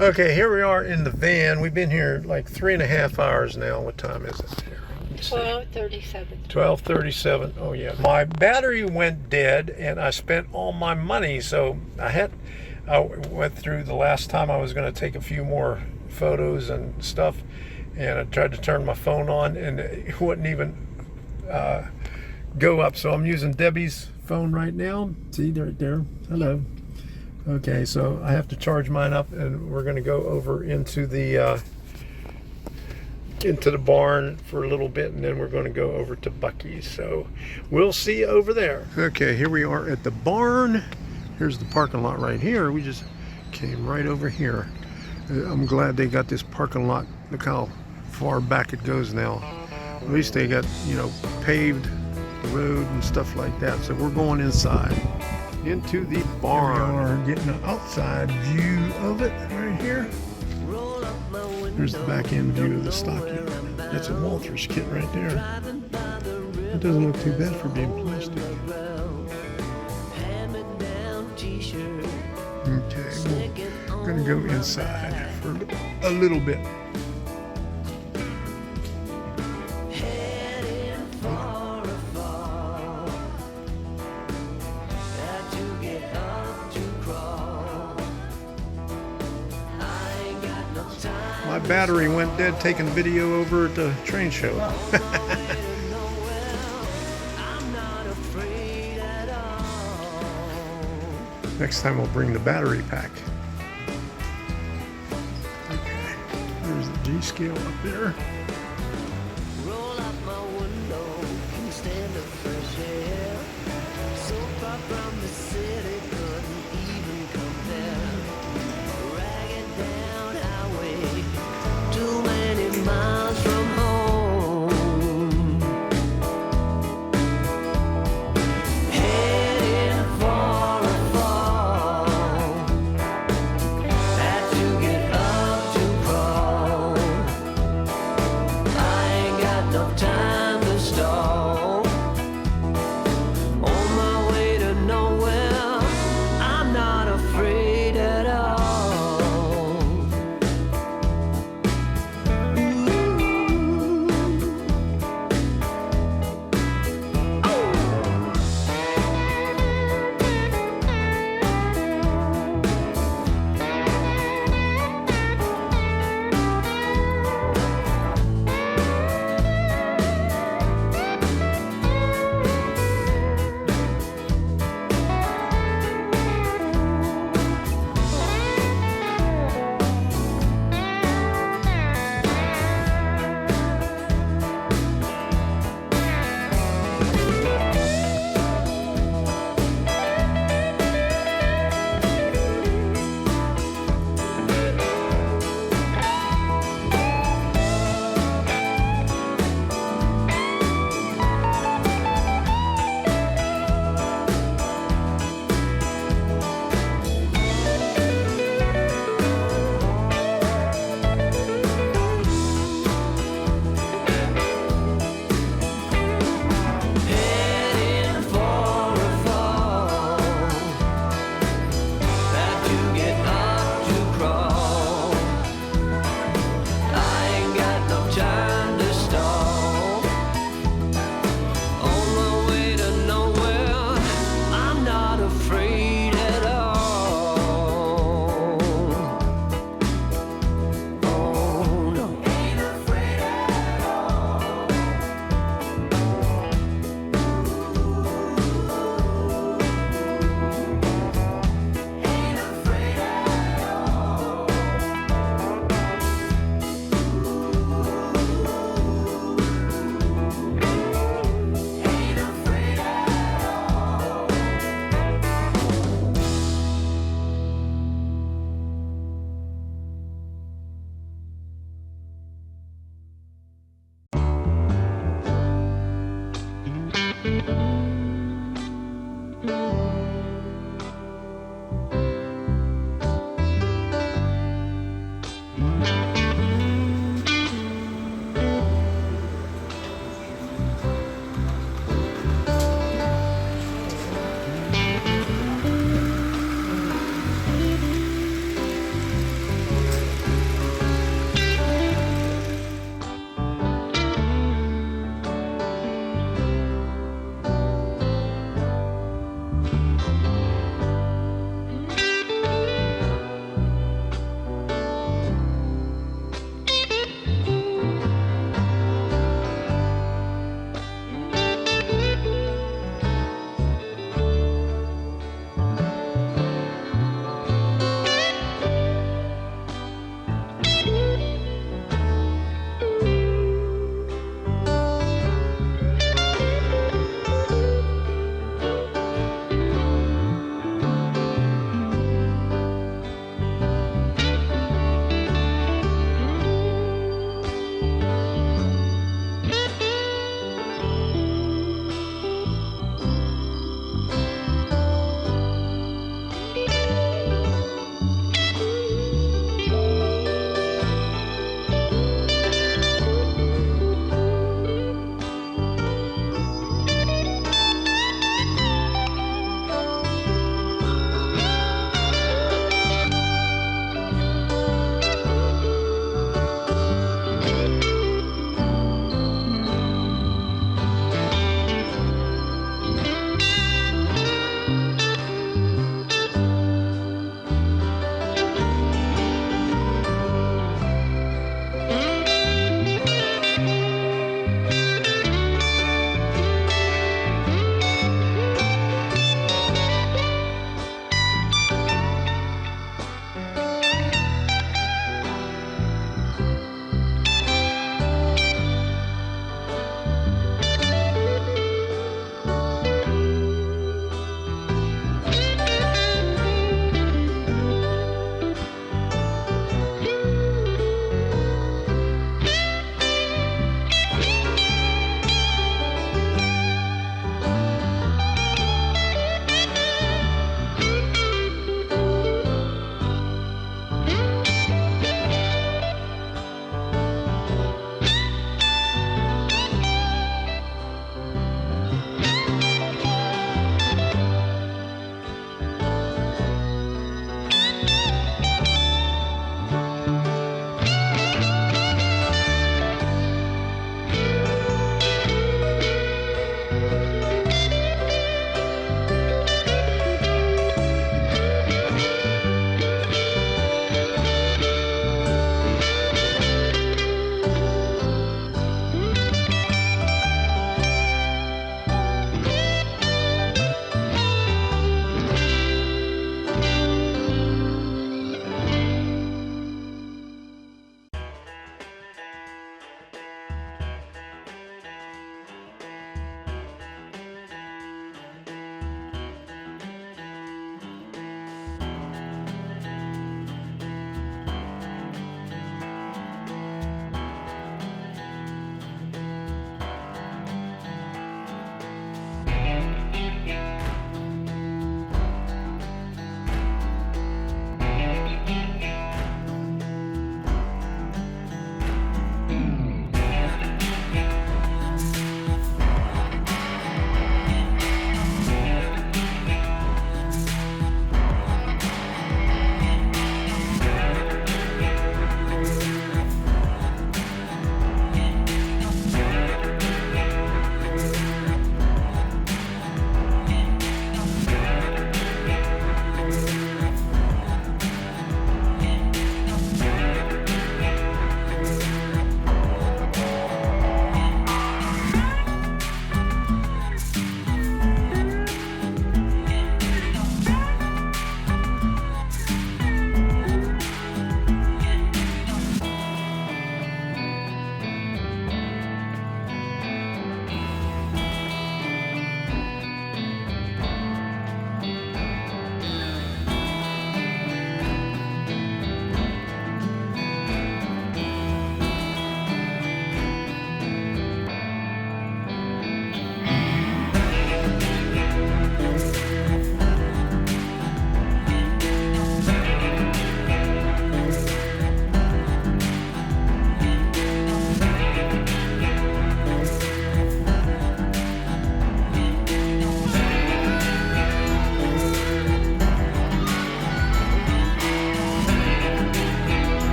Okay, here we are in the van. We've been here like 3.5 hours now. What time is it here? 12:37. 12:37. Oh yeah. My battery went dead and I spent all my money. So I went through the last time I was going to take a few more photos and stuff, and I tried to turn my phone on and it wouldn't even go up. So I'm using Debbie's phone right now. See, right there. Hello. Okay, so I have to charge mine up, and we're going to go over into the barn for a little bit, and then we're going to go over to Bucky's. So we'll see you over there. Okay, here we are at the barn. Here's the parking lot right here. We just came right over here. I'm glad they got this parking lot. Look how far back it goes now. At least they got, paved the road and stuff like that. So we're going inside into the barn. Here we are getting an outside view of it right here. Here's the back end view of the stock unit. That's a Walther's kit right there. It doesn't look too bad for being plastic. Okay, we're gonna go inside for a little bit. My battery went dead taking video over at the train show. Next time we'll bring the battery pack. Okay, there's the G scale up there. Roll out my window, can stand the fresh air. So far from the city, couldn't even compare. Ragged down highway, too many miles from home. Heading for a fall. Had to get up to crawl. I ain't got no time to stall. On my way to nowhere, I'm not afraid at all. Heading for a fall. Had to get up to crawl. I ain't got no time to stall. On my way to nowhere, I'm not afraid at all. Oh no, ain't afraid at all. Ain't afraid at all. Ain't afraid at all.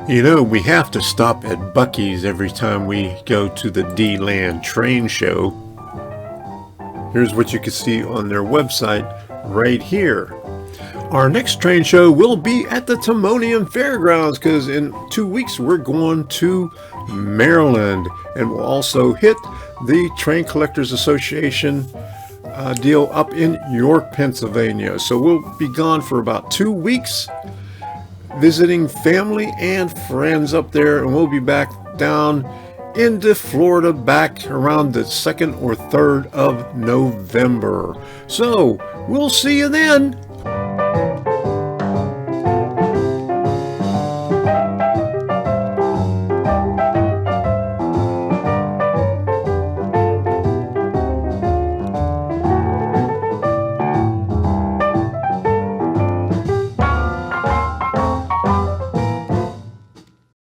You know, we have to stop at Buc-ee's every time we go to the Deland Train Show. Here's what you can see on their website right here. Our next train show will be at the Timonium Fairgrounds because in 2 weeks we're going to Maryland, and we'll also hit the Train Collectors Association deal up in York, Pennsylvania. So we'll be gone for about 2 weeks, visiting family and friends up there, and we'll be back down into Florida back around the 2nd or 3rd of November. So we'll see you then.